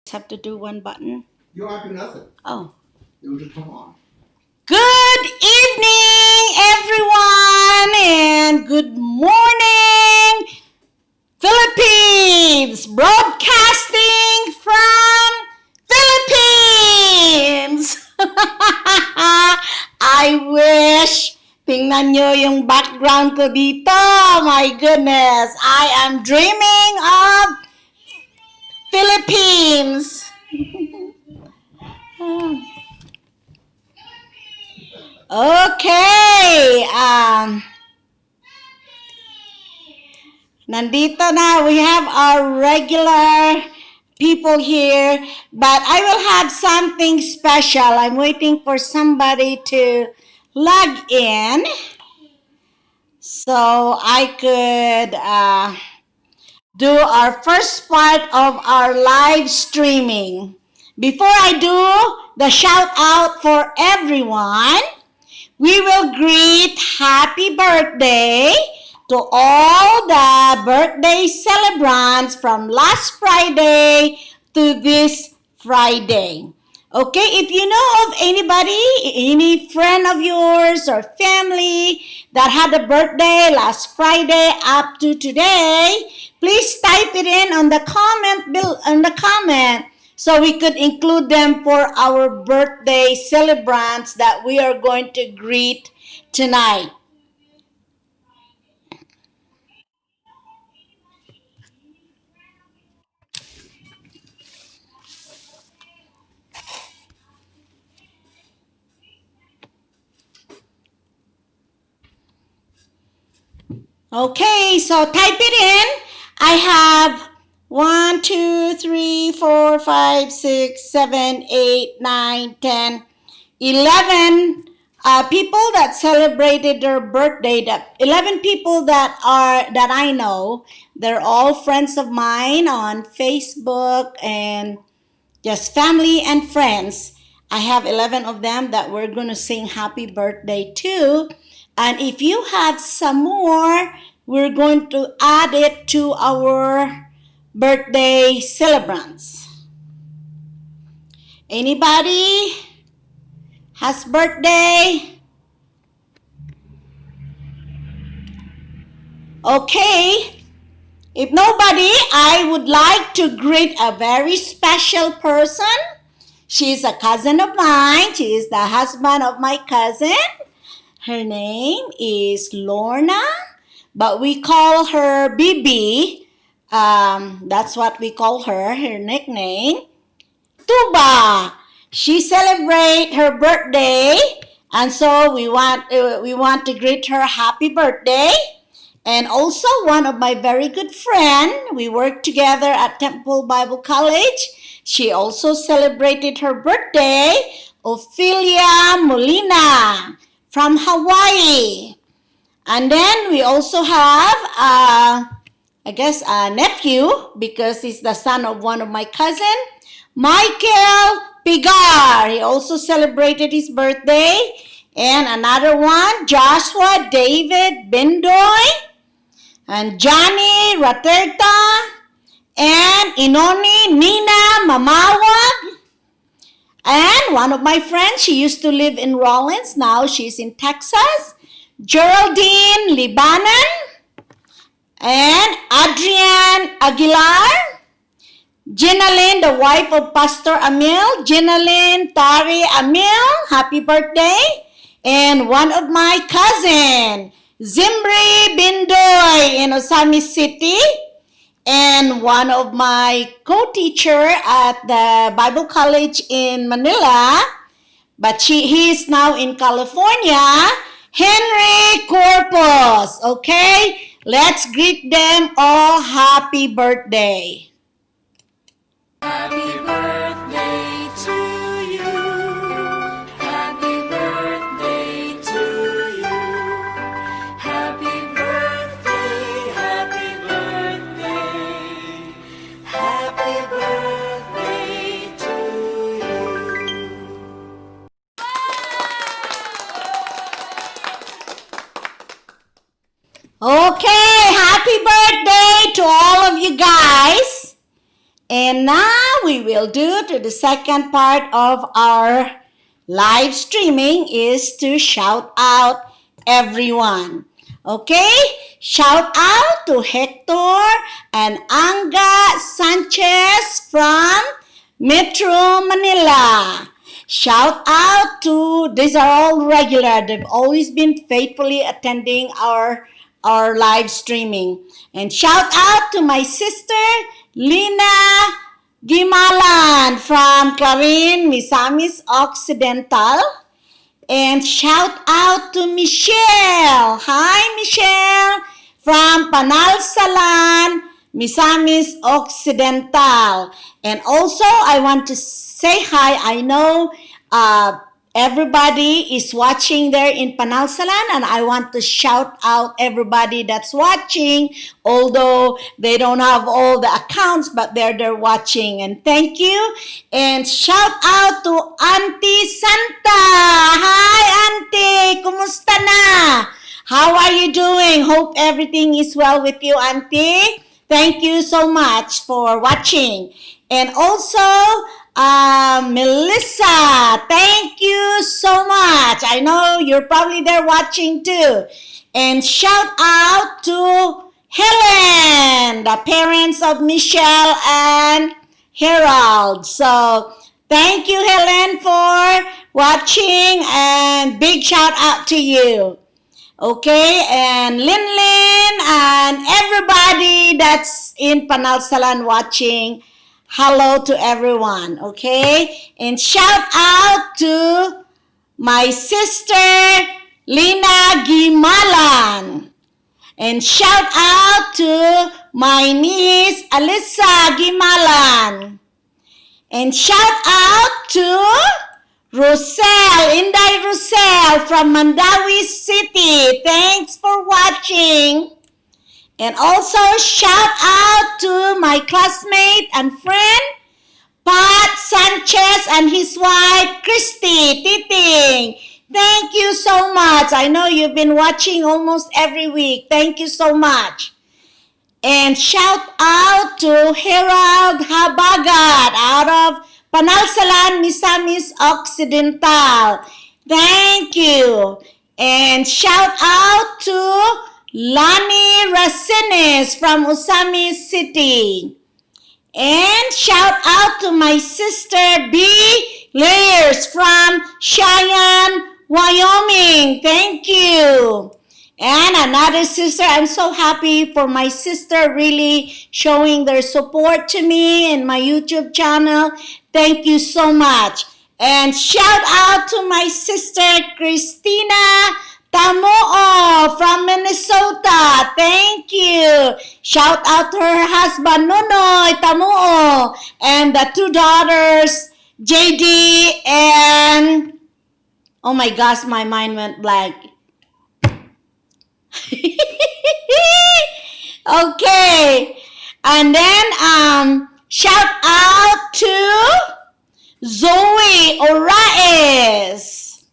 Have to do one button. You don't have to do nothing. Oh. It will just come on. Good evening, everyone, and good morning, Philippines! Broadcasting from Philippines! I wish tingnan nyo yung background ko dito. My goodness, I am dreaming of Philippines. Okay. Nandito na. We have our regular people here. But I will have something special. I'm waiting for somebody to log in so I could do our first part of our live streaming. Before I do the shout out for everyone, we will greet happy birthday to all the birthday celebrants from last Friday to this Friday. Okay, if you know of anybody, any friend of yours or family that had a birthday last Friday up to today, please type it in on the comment so we could include them for our birthday celebrants that we are going to greet tonight. Okay, so type it in. I have 1, 2, 3, 4, 5, 6, 7, 8, 9, 10, 11 people that celebrated their birthday. That 11 people that I know. They're all friends of mine on Facebook and just family and friends. I have 11 of them that we're going to sing happy birthday to. And if you have some more, we're going to add it to our birthday celebrants. Anybody has birthday? Okay. If nobody, I would like to greet a very special person. She's a cousin of mine. She is the husband of my cousin. Her name is Lorna, but we call her Bibi. That's what we call her nickname. Tuba. She celebrate her birthday, and so we want to greet her happy birthday. And also one of my very good friend, we work together at Temple Bible College. She also celebrated her birthday, Ophelia Molina from Hawaii. And then we also have, a nephew, because he's the son of one of my cousin, Michael Pigar. He also celebrated his birthday. And another one, Joshua David Bendoy, and Johnny Raterta, and Inoni Nina Mamawag. And one of my friends, she used to live in Rollins. Now she's in Texas. Geraldine Libanan. And Adrian Aguilar. Ginalyn, the wife of Pastor Amil. Ginalyn Tari Amil. Happy birthday. And one of my cousin, Zimbri Bindoy in Osami City. And one of my co-teacher at the Bible College in Manila, but he is now in California, Henry Corpus. Okay, let's greet them all happy birthday. Happy birthday to you. Happy birthday to you. Happy birthday, happy birthday. Happy birthday to you. Okay, happy birthday to all of you guys. And now we we will do to the second part of our live streaming is to shout out everyone. Okay? Shout out to Hector and Anga Sanchez from Metro Manila. Shout out to, these are all regular. They've always been faithfully attending our live streaming. And shout out to my sister, Lina Gimalan from Clarin, Misamis Occidental. And shout out to Michelle. Hi, Michelle. From Panalsalan, Misamis Occidental. And also, I want to say hi. I know everybody is watching there in Panalsalan, and I want to shout out everybody that's watching, although they don't have all the accounts, but they're watching. And thank you. And shout out to Auntie Santa. Hi, Auntie. Kumusta na? How are you doing? Hope everything is well with you, Auntie. Thank you so much for watching. And also, Melissa, thank you so much. I know you're probably there watching too. And shout out to Helen, the parents of Michelle and Harold. So thank you, Helen, for watching, and big shout out to you. Okay, and Lin and everybody that's in Panalsalan watching, hello to everyone, okay? And shout out to my sister, Lina Gimalan. And shout out to my niece, Alyssa Gimalan. And shout out to Rosel, Inday Rosel from Mandawi City. Thanks for watching. And also shout out to my classmate and friend, Pat Sanchez and his wife, Christy Titing. Thank you so much. I know you've been watching almost every week. Thank you so much. And shout out to Harold Habagat out of Panalsalan, Misamis Occidental. Thank you. And shout out to Lani Racines from Usami City. And shout out to my sister B. Layers from Cheyenne, Wyoming. Thank you. And another sister, I'm so happy for my sister really showing their support to me and my YouTube channel. Thank you so much. And shout out to my sister Christina Tamuo from Minnesota. Thank you. Shout out to her husband Nonoy Tamuo and the two daughters JD and, oh my gosh, my mind went blank. Okay. And then shout out to Zoe Oraes.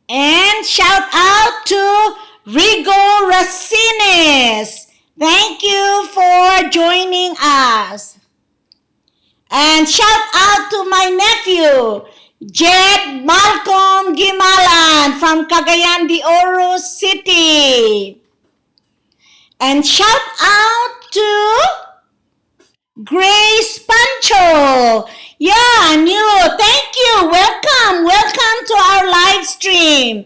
And shout out to Rigo Racines. Thank you for joining us. And shout out to my nephew, Jed Malcolm Gimalan from Cagayan de Oro City. And shout out to Grace Pancho. Yeah, new. Thank you. Welcome. Welcome to our live stream.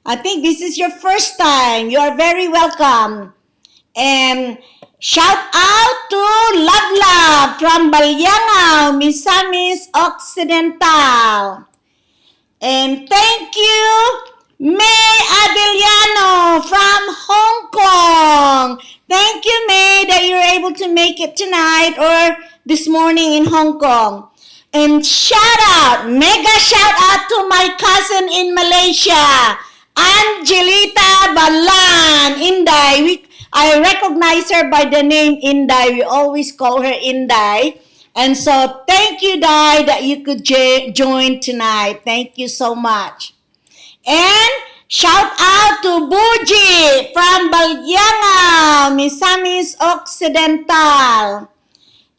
I think this is your first time. You are very welcome. And shout out to Love from Balyangao, Misamis Occidental. And thank you, May Adeliano from Hong Kong. Thank you, May, that you're able to make it tonight or this morning in Hong Kong. And mega shout out to my cousin in Malaysia, Angelita Balan, Inday. I recognize her by the name Inday. We always call her Inday. And so thank you, Dai, that you could join tonight. Thank you so much. And shout out to Buji from Balyangao, Misamis Occidental.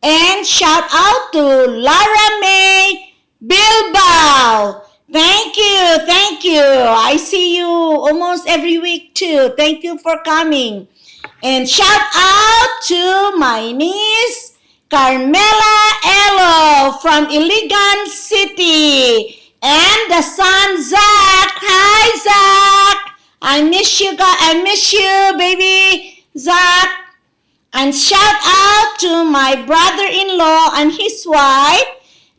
And shout out to Lara May Bilbao. Thank you, thank you. I see you almost every week too. Thank you for coming. And shout out to my niece, Carmela Elo from Iligan City. And the son, Zach. Hi, Zach. I miss you, guys. I miss you, baby. Zach. And shout out to my brother-in-law and his wife,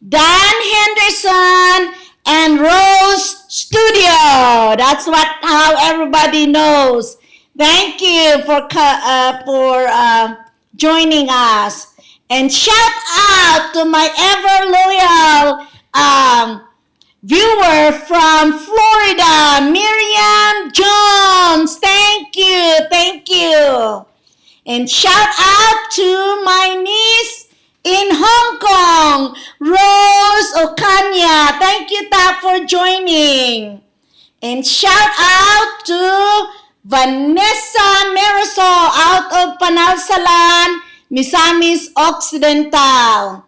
Dan Henderson and Rose Studio. That's how everybody knows. Thank you for joining us. And shout out to my ever loyal viewer from Florida, Miriam Jones. Thank you, thank you. And shout out to my niece in Hong Kong, Rose Okanya. Thank you, Ta, for joining. And shout out to Vanessa Marisol out of Panalsalan, Misamis Occidental.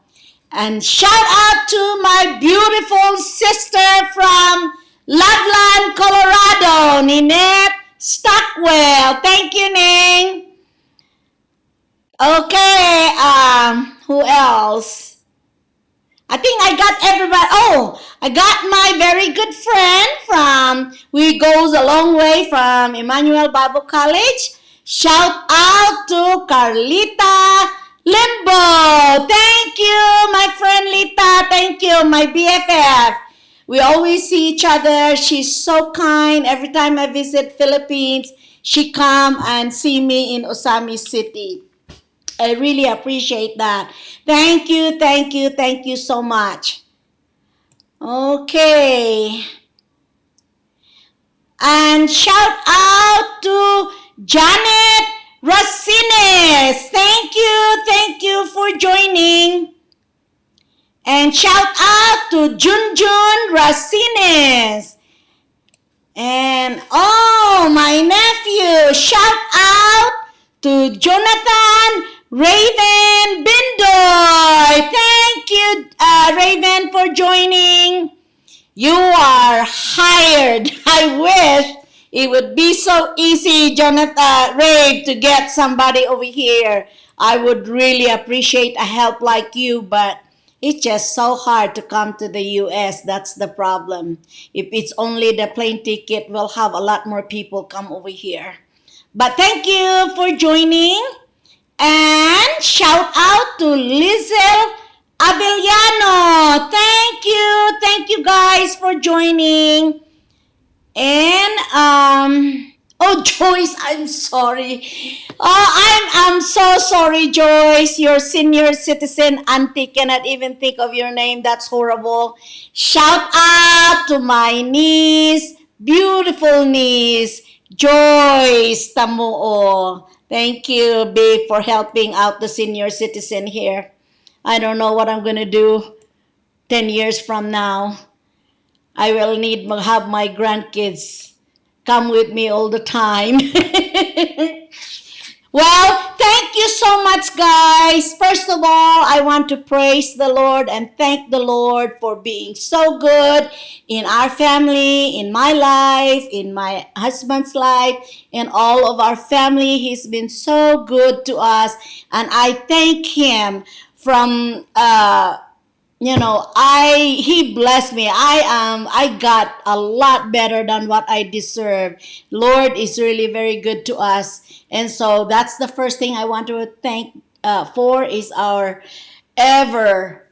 And shout out to my beautiful sister from Loveland, Colorado, Ninette Stockwell. Thank you, Ning. Okay, who else? I think I got everybody. Oh, I got my very good friend we goes a long way from Emmanuel Bible College. Shout out to Carlita Limbo. Thank you, my friend Lita. Thank you, my BFF. We always see each other. She's so kind. Every time I visit Philippines, she come and see me in Osami City. I really appreciate that. Thank you, thank you, thank you so much. Okay. And shout out to Janet Racines. Thank you for joining. And shout out to Junjun Racines. And oh, my nephew, shout out to Jonathan Raven Bindoy. Thank you, Raven, for joining. You are hired. I wish it would be so easy, Jonathan Ray, to get somebody over here. I would really appreciate a help like you, but it's just so hard to come to the US. That's the problem. If it's only the plane ticket, we'll have a lot more people come over here. But thank you for joining. And shout out to Lizel Abellano. Thank you guys for joining. And oh, Joyce, I'm sorry. Oh, I'm so sorry, Joyce. Your senior citizen auntie cannot even think of your name. That's horrible. Shout out to my niece, beautiful niece, Joyce Tamuo. Thank you, babe, for helping out the senior citizen here. I don't know what I'm going to do 10 years from now. I will need to have my grandkids come with me all the time. Well, thank you so much, guys. First of all, I want to praise the Lord and thank the Lord for being so good in our family, in my life, in my husband's life, in all of our family. He's been so good to us, and I thank him from he blessed me. I got a lot better than what I deserve. Lord is really very good to us. And so that's the first thing I want to thank for is our ever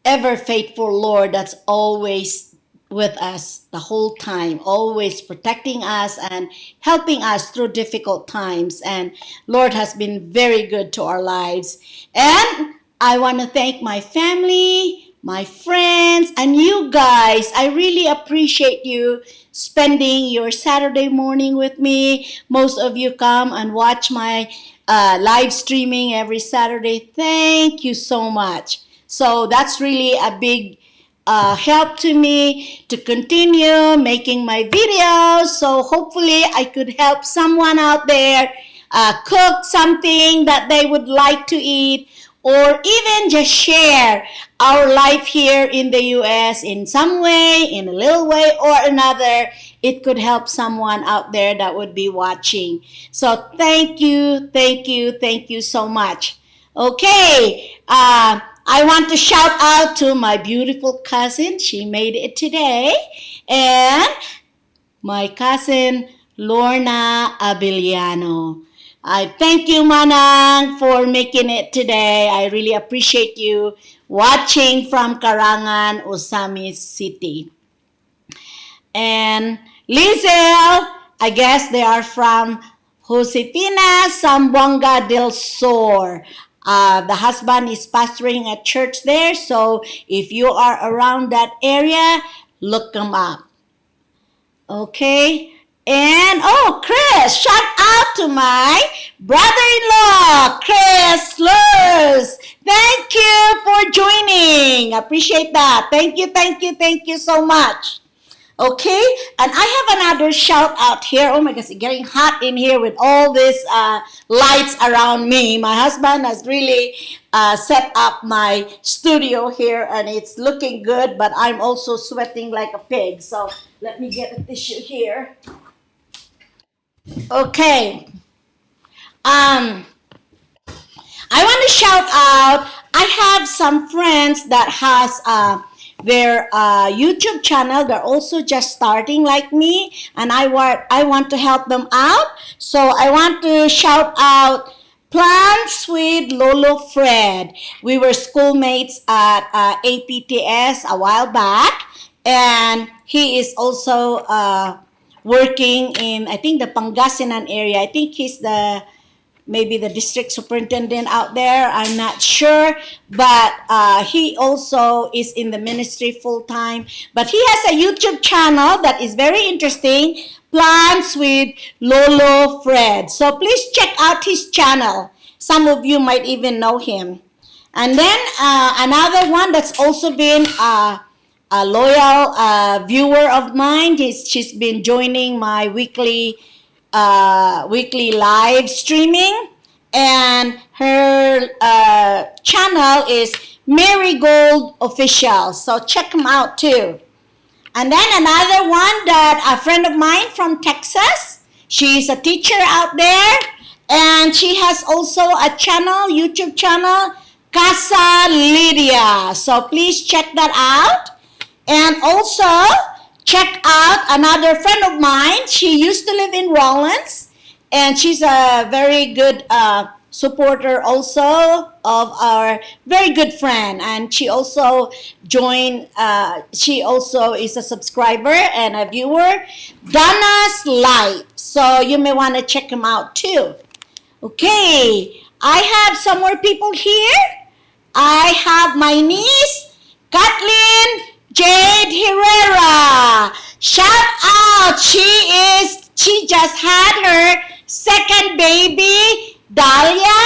faithful Lord that's always with us the whole time, always protecting us and helping us through difficult times. And Lord has been very good to our lives. And I want to thank my family, my friends, and you guys. I really appreciate you spending your Saturday morning with me. Most of you come and watch my live streaming every Saturday. Thank you so much. So that's really a big help to me to continue making my videos. So hopefully I could help someone out there cook something that they would like to eat, or even just share our life here in the US in some way, in a little way or another, it could help someone out there that would be watching. So thank you, thank you, thank you so much. Okay, I want to shout out to my beautiful cousin. She made it today. And my cousin Lorna Abiliano. I thank you, Manang, for making it today. I really appreciate you watching from Karangan, Osamis City. And Lizel, I guess they are from Josefina, Zamboanga del Sur. The husband is pastoring a church there, so if you are around that area, look them up. Okay? And Chris, shout out to my brother-in-law, Chris Lurs. Thank you for joining. Appreciate that. Thank you, thank you, thank you so much. Okay, and I have another shout out here. Oh my gosh, it's getting hot in here with all these lights around me. My husband has really set up my studio here and it's looking good, but I'm also sweating like a pig. So let me get a tissue here. Okay. I want to shout out, I have some friends that has their YouTube channel. They're also just starting like me, and I want to help them out. So I want to shout out Plants with Lolo Fred. We were schoolmates at APTS a while back, and he is also working in, I think, the Pangasinan area. I think he's maybe the district superintendent out there. I'm not sure, but he also is in the ministry full time. But he has a YouTube channel that is very interesting, Plants with Lolo Fred. So please check out his channel. Some of you might even know him. And then another one that's also been a loyal viewer of mine. She's been joining my weekly live streaming, and her channel is Marigold Official. So check them out too. And then another one that a friend of mine from Texas. She's a teacher out there, and she has also a channel, YouTube channel, Casa Lydia. So please check that out. And also check out another friend of mine. She used to live in Rollins, and she's a very good supporter also of our very good friend. And she also joined, she also is a subscriber and a viewer, Donna's Life. So you may want to check them out too. Okay, I have some more people here. I have my niece, Kathleen Jade Herrera. Shout out. She just had her second baby, Dahlia.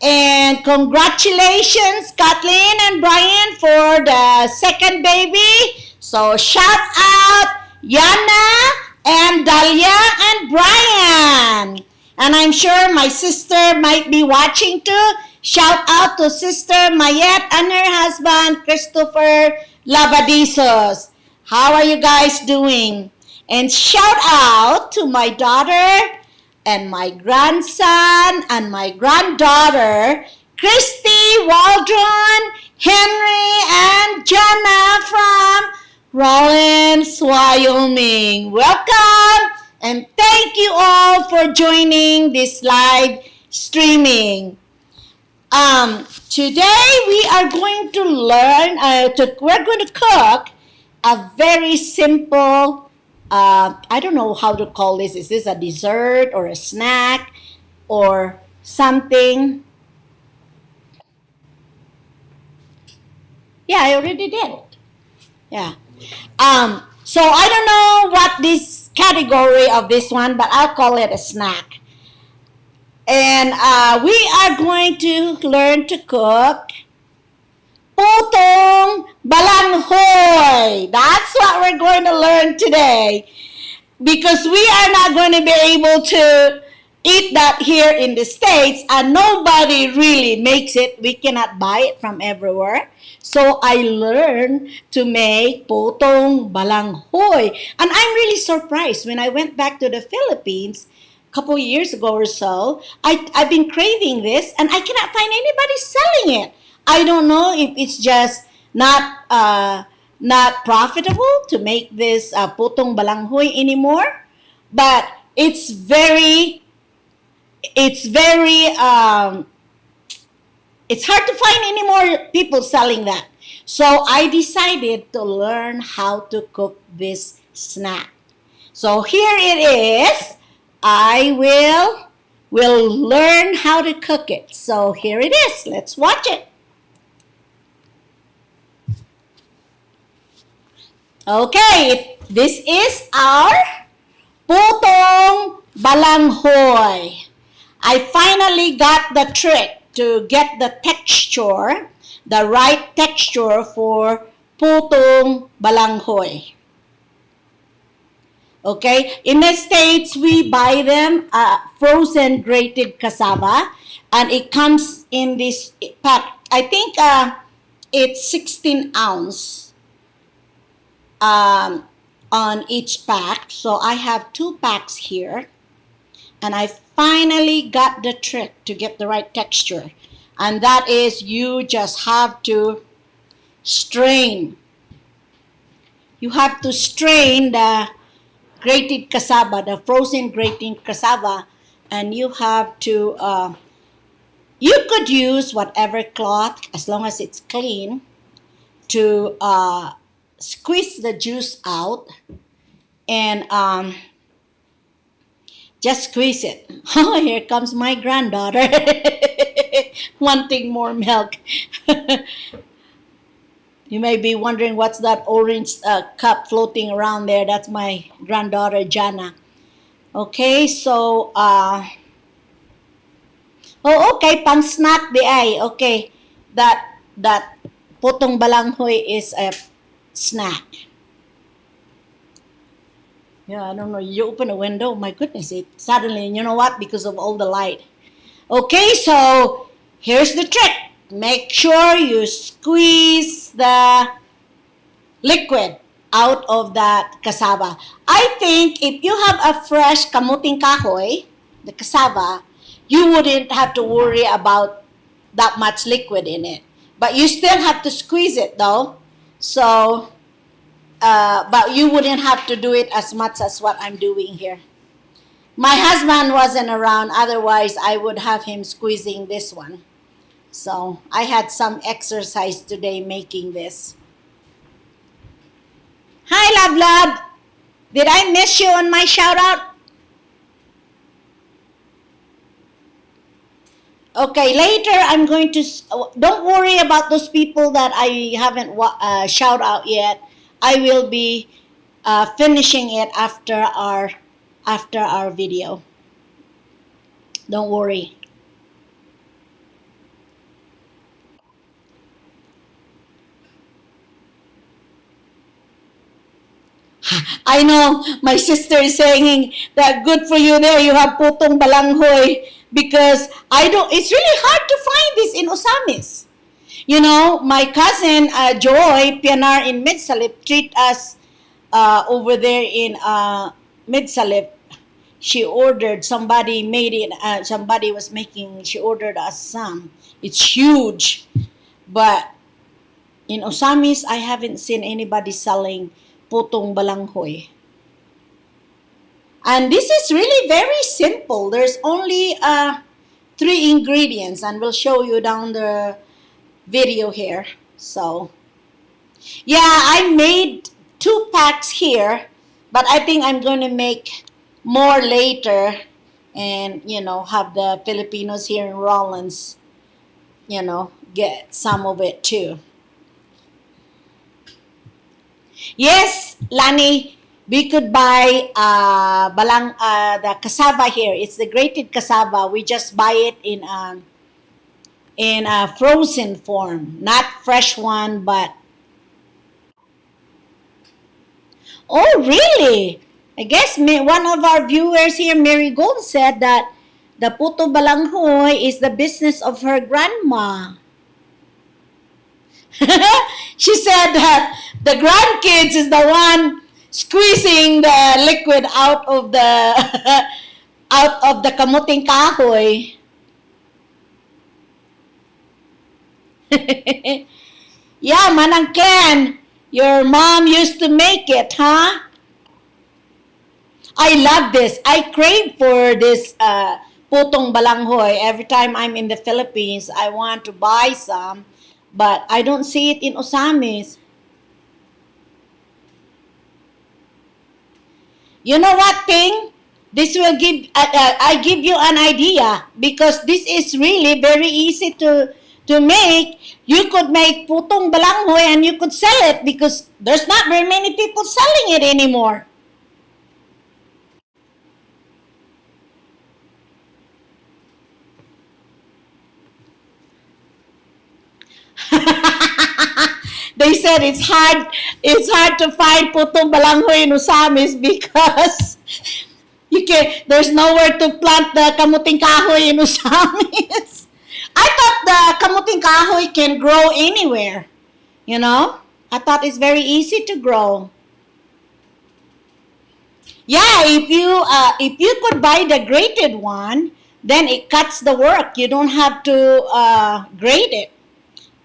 And congratulations, Kathleen and Brian, for the second baby. So shout out Yana and Dahlia and Brian. And I'm sure my sister might be watching too. Shout out to Sister Mayette and her husband, Christopher Labadizos. How are you guys doing? And shout out to my daughter and my grandson and my granddaughter, Christy, Waldron, Henry, and Jenna from Rollins, Wyoming. Welcome, and thank you all for joining this live streaming. Today we are going to learn, we're going to cook a very simple, I don't know how to call this. Is this a dessert or a snack or something? Yeah, I already did. Yeah. So I don't know what this category of this one, but I'll call it a snack. And we are going to learn to cook putong balanghoy. That's what we're going to learn today. Because we are not going to be able to eat that here in the States, and nobody really makes it. We cannot buy it from everywhere. So I learned to make potong balanghoy. And I'm really surprised when I went back to the Philippines a couple years ago or so. I've been craving this and I cannot find anybody selling it. I don't know if it's just not profitable to make this potong balanghoy anymore, but it's very it's hard to find any more people selling that. So I decided to learn how to cook this snack. So here it is. I will learn how to cook it. So here it is. Let's watch it. Okay, this is our potong balanghoy. I finally got the trick to get the texture, the right texture for potong balanghoy. Okay, in the States, we buy them frozen grated cassava, and it comes in this pack. I think it's 16 ounce on each pack. So I have 2 packs here. And I finally got the trick to get the right texture. And that is, you just have to strain. You have to strain the grated cassava, the frozen grated cassava, and you have to, you could use whatever cloth, as long as it's clean, to squeeze the juice out and just squeeze it. Oh, here comes my granddaughter wanting more milk. You may be wondering what's that orange cup floating around there. That's my granddaughter, Jana. Okay, so, oh, okay, pang snack di ay. Okay, that potong balanghoy is a snack. Yeah, I don't know. You open a window, my goodness, it suddenly, you know what? Because of all the light. Okay, so here's the trick. Make sure you squeeze the liquid out of that cassava. I think if you have a fresh kamuting kahoy, the cassava, you wouldn't have to worry about that much liquid in it. But you still have to squeeze it though. So, but you wouldn't have to do it as much as what I'm doing here. My husband wasn't around, otherwise I would have him squeezing this one. So I had some exercise today making this. Hi, Love Love. Did I miss you on my shout out? Okay, later I'm going to, don't worry about those people that I haven't shout out yet. I will be finishing it after our video. Don't worry. I know my sister is saying that good for you there. You have putong balanghoy because it's really hard to find this in Osamis. You know, my cousin Joy Pianar in Midsalip treat us over there in Midsalip. She ordered, somebody made it, somebody was making, she ordered us some. It's huge. But in Osamis, I haven't seen anybody selling potong balanghoy. And this is really very simple. There's only 3 ingredients, and we'll show you down the video here. So, yeah, I made 2 packs here, but I think I'm going to make more later and, you know, have the Filipinos here in Rollins, you know, get some of it too. Yes, Lani, we could buy the cassava here. It's the grated cassava. We just buy it in a frozen form, not fresh one, but. Oh, really? I guess one of our viewers here, Mary Gold, said that The puto balanghoy is the business of her grandma. She said that the grandkids is the one squeezing the liquid out of the out of the kamuting kahoy. Yeah, Manang Ken, your mom used to make it, huh? I love this. I crave for this putong balanghoy. Every time I'm in the Philippines, I want to buy some, but I don't see it in Osamis. You know what, Ting? This will give I give you an idea because this is really very easy to make. You could make putong balanghoy and you could sell it because there's not very many people selling it anymore. They said it's hard to find putong balanghoy in Usamis because there's nowhere to plant the kamuting kahoy in Usamis. I thought the kamuting kahoy can grow anywhere, you know? I thought it's very easy to grow. Yeah, if you could buy the grated one, then it cuts the work. You don't have to grate it.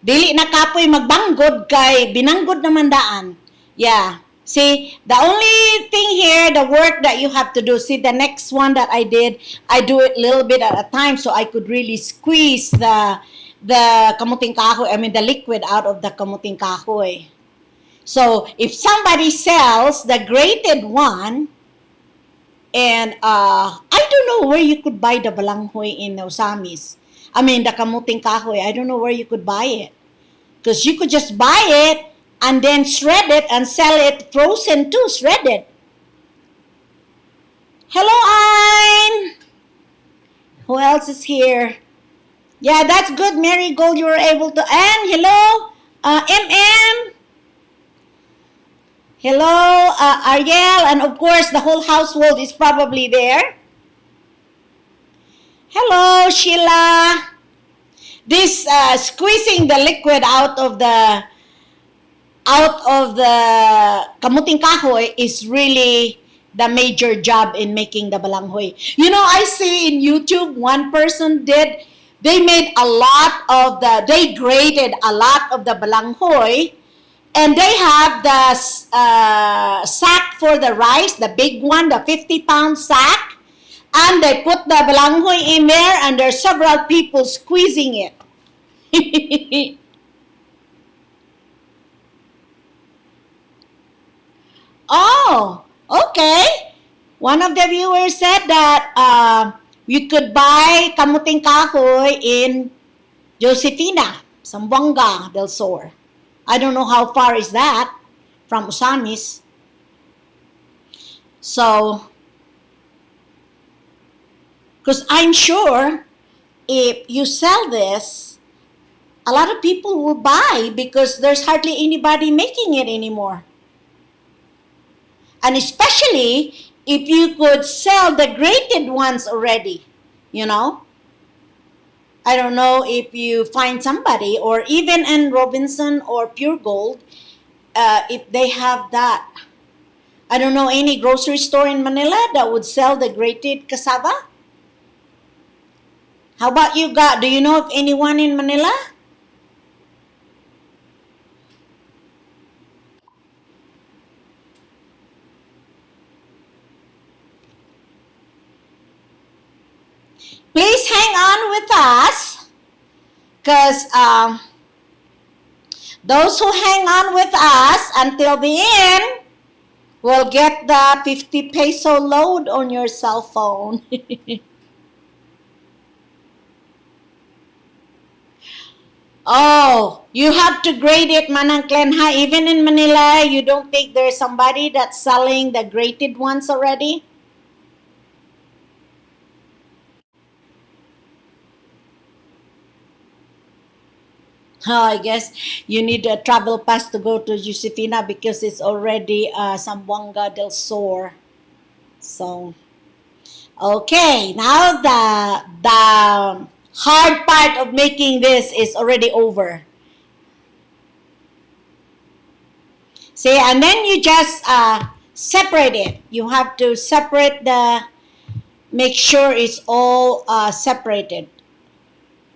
Dili na kapoy magbanggod kay binanggod naman daan. Yeah. See, the only thing here, the work that you have to do, see the next one that I did, I do it a little bit at a time so I could really squeeze the kamuting kahoy, I mean the liquid out of the kamuting kahoy. So, if somebody sells the grated one, and I don't know where you could buy the balanghoy in Osamis. I mean, the kamuting kahoy, I don't know where you could buy it. Because you could just buy it and then shred it and sell it frozen too, shredded. Hello, Ein! Who else is here? Yeah, that's good, Marigold. You were able to. And hello, MM. Hello, Ariel. And of course, the whole household is probably there. Hello, Sheila. This squeezing the liquid out of the kamuting kahoy is really the major job in making the balanghoy. You know, I see in YouTube one person they grated a lot of the balanghoy, and they have the sack for the rice, the big one, the 50-pound sack, and they put the balanghoy in there, and there's several people squeezing it. Oh, okay. One of the viewers said that you could buy kamuting kahoy in Josefina, Zamboanga del Sur. I don't know how far is that from Usamis. So, because I'm sure if you sell this, a lot of people will buy because there's hardly anybody making it anymore. And especially if you could sell the grated ones already, you know. I don't know if you find somebody, or even in Robinson or Pure Gold, if they have that. I don't know any grocery store in Manila that would sell the grated cassava. How about you, God? Do you know of anyone in Manila? Please hang on with us, because those who hang on with us until the end will get the 50 peso load on your cell phone. Oh, you have to grade it, Manang Clen, ha? Even in Manila, you don't think there's somebody that's selling the grated ones already? Oh, I guess you need a travel pass to go to Josefina because it's already Zamboanga del Sur. So, Okay, now the hard part of making this is already over. See, and then you just separate it. You have to separate make sure it's all separated.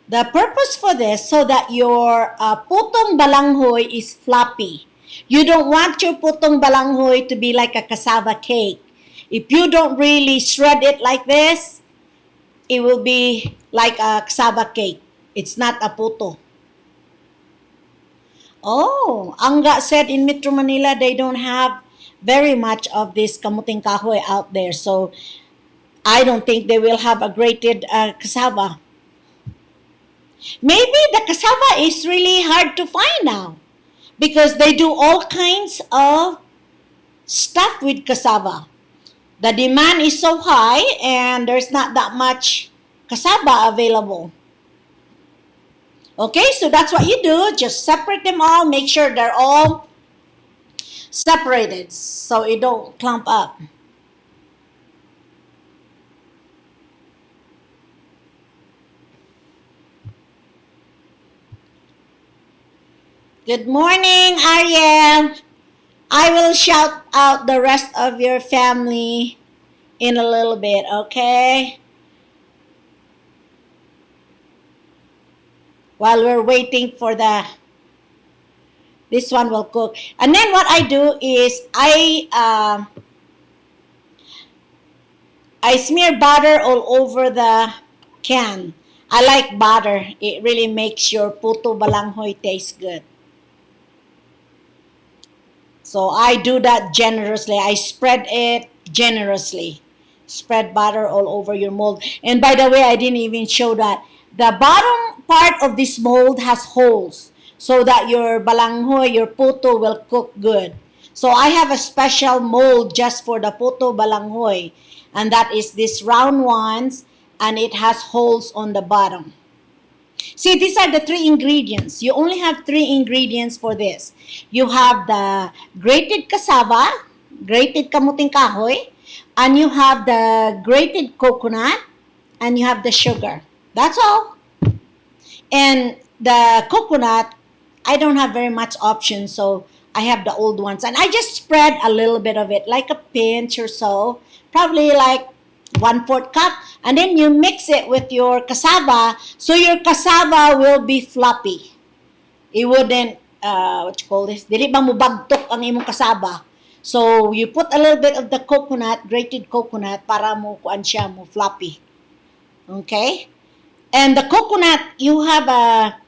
The purpose for this, so that your putong balanghoy is floppy. You don't want your putong balanghoy to be like a cassava cake. If you don't really shred it like this, it will be like a cassava cake. It's not a puto. Oh, Angga said in Metro Manila they don't have very much of this kamuting kahoy out there. So I don't think they will have a grated cassava. Maybe the cassava is really hard to find now because they do all kinds of stuff with cassava. The demand is so high and there's not that much cassava available. Okay, so that's what you do. Just separate them all. Make sure they're all separated so it don't clump up. Good morning, Ariel. I will shout out the rest of your family in a little bit, okay? While we're waiting for this one will cook. And then what I do is I smear butter all over the can. I like butter. It really makes your puto balanghoy taste good. So I do that generously. I spread it generously. Spread butter all over your mold. And by the way, I didn't even show that. The bottom part of this mold has holes so that your balanghoy, your puto will cook good. So I have a special mold just for the puto balanghoy. And that is this round ones and it has holes on the bottom. See, these are the three ingredients. You only have three ingredients for this. You have the grated cassava, grated kamuting kahoy, and you have the grated coconut, and you have the sugar. That's all. And the coconut, I don't have very much options, so I have the old ones. And I just spread a little bit of it, like a pinch or so, probably like 1/4 cup, and then you mix it with your cassava, so your cassava will be floppy. It wouldn't, what you call this, dili ba mo bagtok ang imong cassava. So you put a little bit of the coconut, grated coconut, para mo kuan siya, mo floppy. Okay? And the coconut, you have a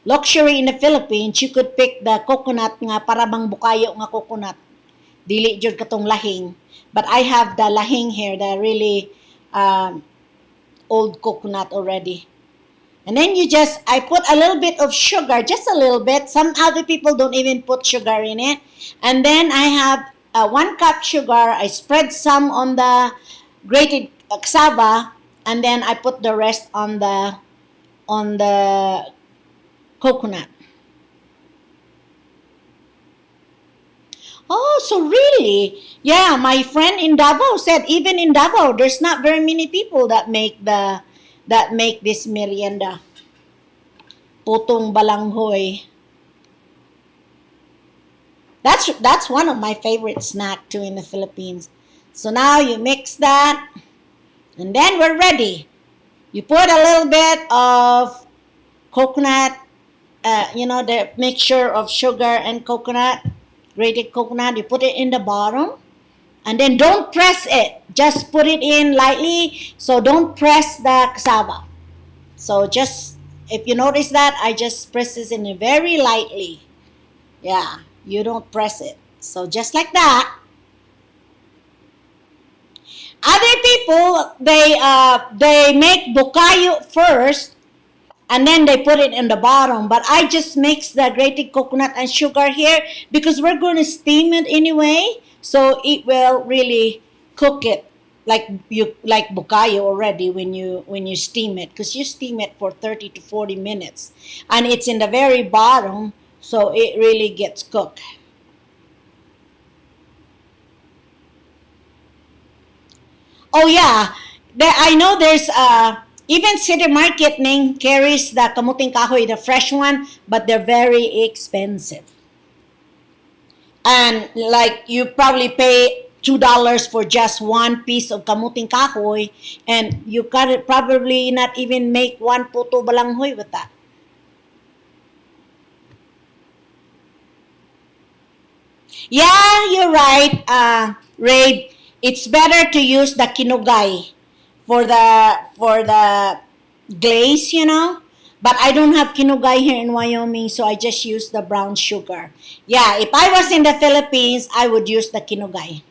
luxury in the Philippines, you could pick the coconut nga para bang bukayo nga coconut. Dili jud katong lahing. But I have the lahing here, the really old coconut already. And then I put a little bit of sugar, just a little bit. Some other people don't even put sugar in it. And then I have 1 cup sugar. I spread some on the grated cassava, and then I put the rest on the coconut. Oh, so really? Yeah, my friend in Davao said even in Davao there's not very many people that make this merienda. Putong balanghoy. That's one of my favorite snack too in the Philippines. So now you mix that and then we're ready. You put a little bit of coconut, the mixture of sugar and coconut. Grated coconut, you put it in the bottom and then don't press it, just put it in lightly, so don't press the cassava. So just, if you notice that, I just press this in very lightly. Yeah, you don't press it. So just like that. Other people, they make bukayo first and then they put it in the bottom. But I just mix the grated coconut and sugar here because we're going to steam it anyway. So it will really cook it like bukayo already when you steam it, because you steam it for 30 to 40 minutes. And it's in the very bottom, so it really gets cooked. Oh yeah, I know there's even City Market Ning carries the kamuting kahoy, the fresh one, but they're very expensive. And like you probably pay $2 for just one piece of kamuting kahoy, and you can probably not even make one puto balanghoy with that. Yeah, you're right, Raid. It's better to use the kinugay for the glaze, you know. But I don't have kinugay here in Wyoming, so I just use the brown sugar. Yeah, if I was in the Philippines, I would use the kinugay.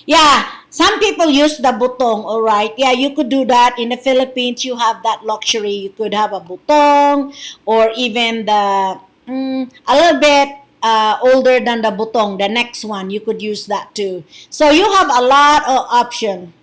Yeah, some people use the butong, all right. Yeah, you could do that. In the Philippines, you have that luxury. You could have a butong or even a little bit older than the butong, the next one. You could use that too. So you have a lot of option.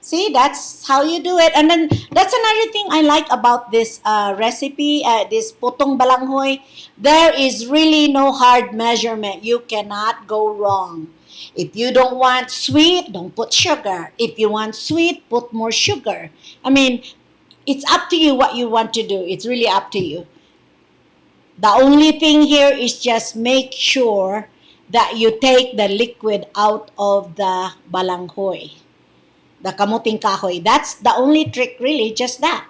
See, that's how you do it. And then that's another thing I like about this recipe, this potong balanghoy. There is really no hard measurement. You cannot go wrong. If you don't want sweet, don't put sugar. If you want sweet, put more sugar. I mean, it's up to you what you want to do. It's really up to you. The only thing here is just make sure that you take the liquid out of the balanghoy, the kamuting kahoy. That's the only trick, really, just that.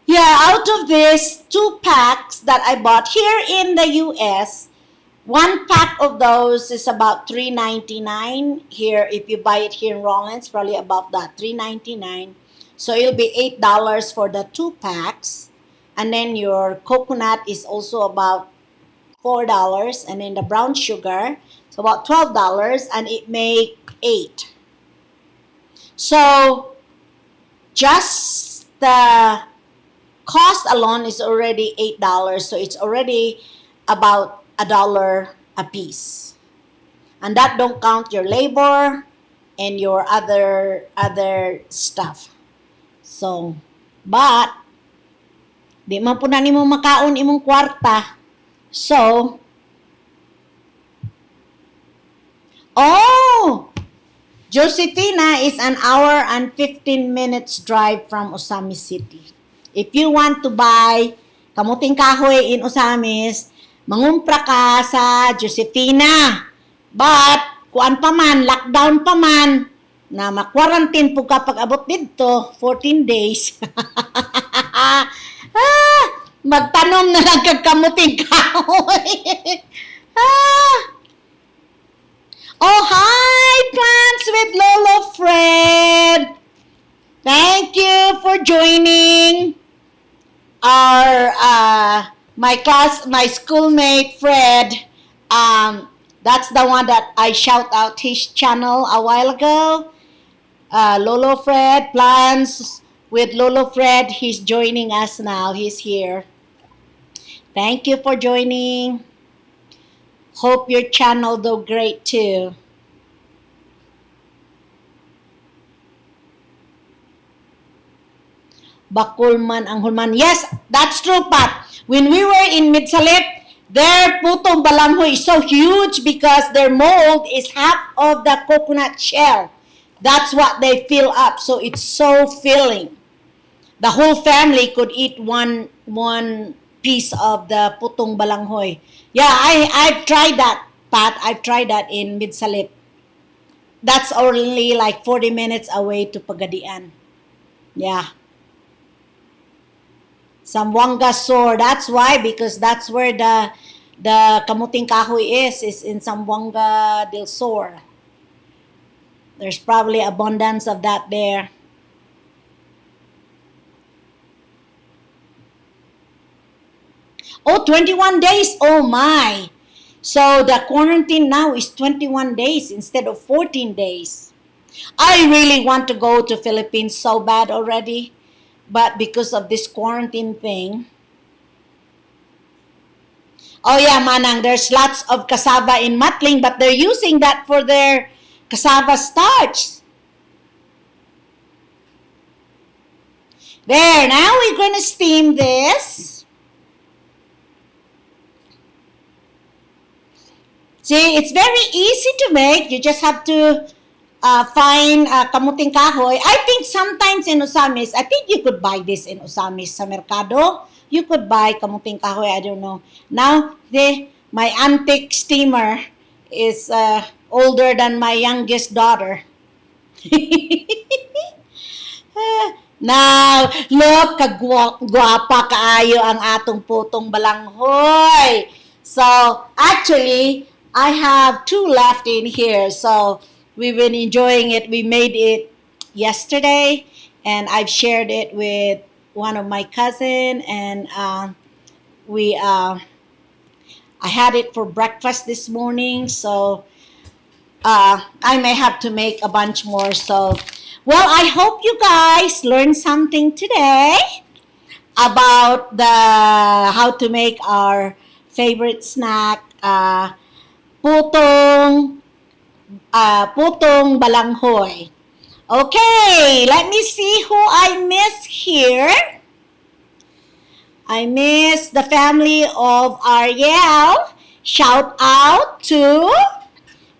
Yeah, out of this 2 packs that I bought here in the US, 1 pack of those is about $3.99. Here, if you buy it here in Rollins, probably about that, $3.99. So it'll be $8 for the 2 packs. And then your coconut is also about $4, and then the brown sugar, so about $12, and it make 8. So just the cost alone is already $8, so it's already about $1 a piece, and that don't count your labor and your other stuff. So, but di man po na nimo makaon imong kwarta. So, oh, Josefina is an hour and 15 minutes drive from Osamis City. If you want to buy kamuting kahoy in Osamis, mangumpra ka sa Josefina. But, kuan pa man, lockdown pa man, na ma-quarantine po kapag abot dito, 14 days. Magtanom na lang kag kamuting kahoy. ah, Oh, hi, Plants with Lolo Fred. Thank you for joining our my schoolmate Fred. That's the one that I shout out his channel a while ago. Lolo Fred, Plants with Lolo Fred. He's joining us now. He's here. Thank you for joining. Hope your channel do great too. Bakulman ang hulman. Yes, that's true, Pat. When we were in Midsalit, their putong balanghoy is so huge because their mold is half of the coconut shell. That's what they fill up, so it's so filling. The whole family could eat one piece of the putong balanghoy. Yeah, I've tried that, Pat. I've tried that in Midsalit. That's only like 40 minutes away to Pagadian. Yeah. Zamboanga Sur. That's why, because that's where the kamuting kahoy is in Zamboanga del Sur. There's probably abundance of that there. Oh, 21 days. Oh my. So the quarantine now is 21 days instead of 14 days. I really want to go to Philippines so bad already. But because of this quarantine thing, Oh yeah, Manang, there's lots of cassava in Matling, but they're using that for their cassava starch. There, now we're going to steam this. See, it's very easy to make. You just have to find kamuting kahoy. I think sometimes in Osamis, I think you could buy this in Osamis sa mercado. You could buy kamuting kahoy, I don't know. Now, my antique steamer is older than my youngest daughter. Now, look, kagwapa kaayo ang atong putong balanghoy. So, actually, I have two left in here. So, we've been enjoying it. We made it yesterday, and I've shared it with one of my cousin, and we I had it for breakfast this morning. So, I may have to make a bunch more. So, well, I hope you guys learned something today about the how to make our favorite snack, putong putong balanghoy. Okay, let me see who I miss here. I miss the family of Ariel. Shout out to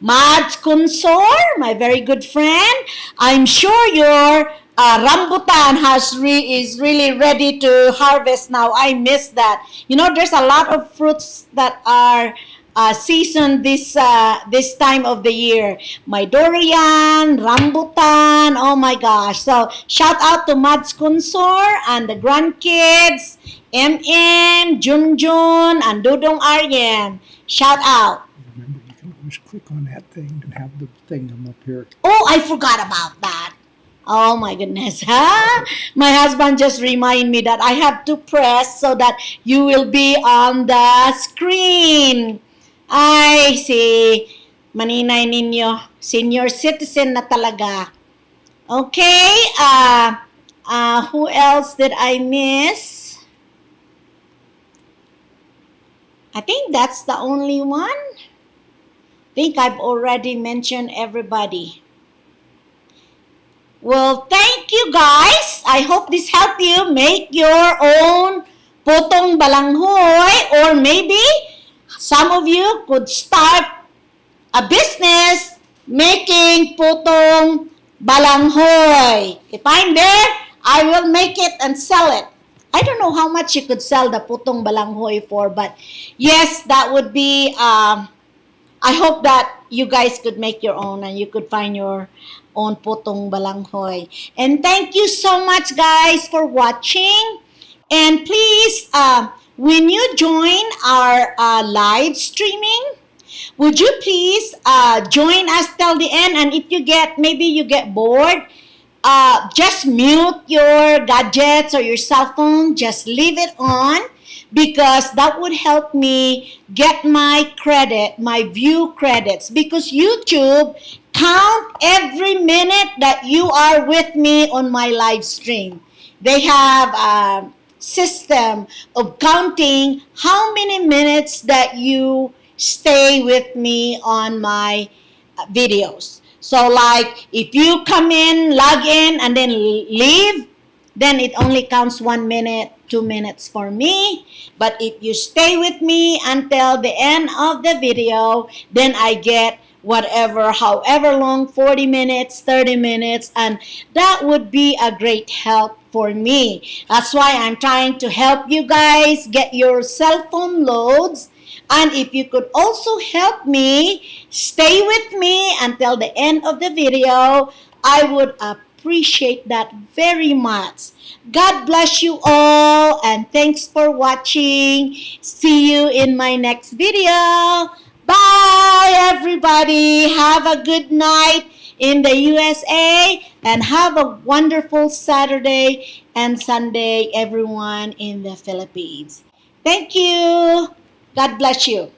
Mads Kunsor, my very good friend. I'm sure your rambutan is really ready to harvest now. I miss that. You know, there's a lot of fruits that are seasoned this time of the year. My durian, rambutan, oh my gosh. So shout out to Mads Kunsor and the grandkids, MM, Junjun, and Dudong Aryen. Shout out. Remember, you can always click on that thing and have the thing come up here. Oh, I forgot about that. Oh my goodness. Huh? My husband just reminded me that I have to press so that you will be on the screen. I see. Maninay ninyo. Senior citizen na talaga. Okay. Who else did I miss? I think that's the only one. I think I've already mentioned everybody. Well, thank you guys. I hope this helped you make your own putong balanghoy, or maybe some of you could start a business making putong balanghoy. If I'm there, I will make it and sell it. I don't know how much you could sell the putong balanghoy for, but yes, that would be I hope that you guys could make your own and you could find your own putong balanghoy. And thank you so much, guys, for watching. And please, when you join our live streaming, would you please join us till the end? And if maybe you get bored, just mute your gadgets or your cell phone. Just leave it on, because that would help me get my credit, my view credits. Because YouTube count every minute that you are with me on my live stream. They have a system of counting how many minutes that you stay with me on my videos. So like if you come in, log in, and then leave, then it only counts 1 minute, 2 minutes for me. But if you stay with me until the end of the video, then I get whatever, however long, 40 minutes, 30 minutes, and that would be a great help for me. That's why I'm trying to help you guys get your cell phone loads. And if you could also help me, stay with me until the end of the video, I would appreciate that very much. God bless you all, and thanks for watching. See you in my next video. Bye, everybody. Have a good night in the USA, and have a wonderful Saturday and Sunday, everyone in the Philippines. Thank you. God bless you.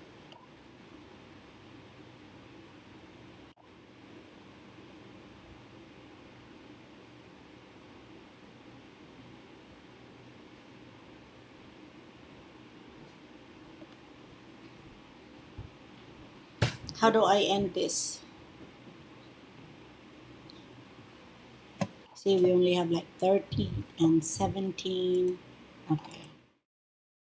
How do I end this? See, we only have like 13 and 17. Okay.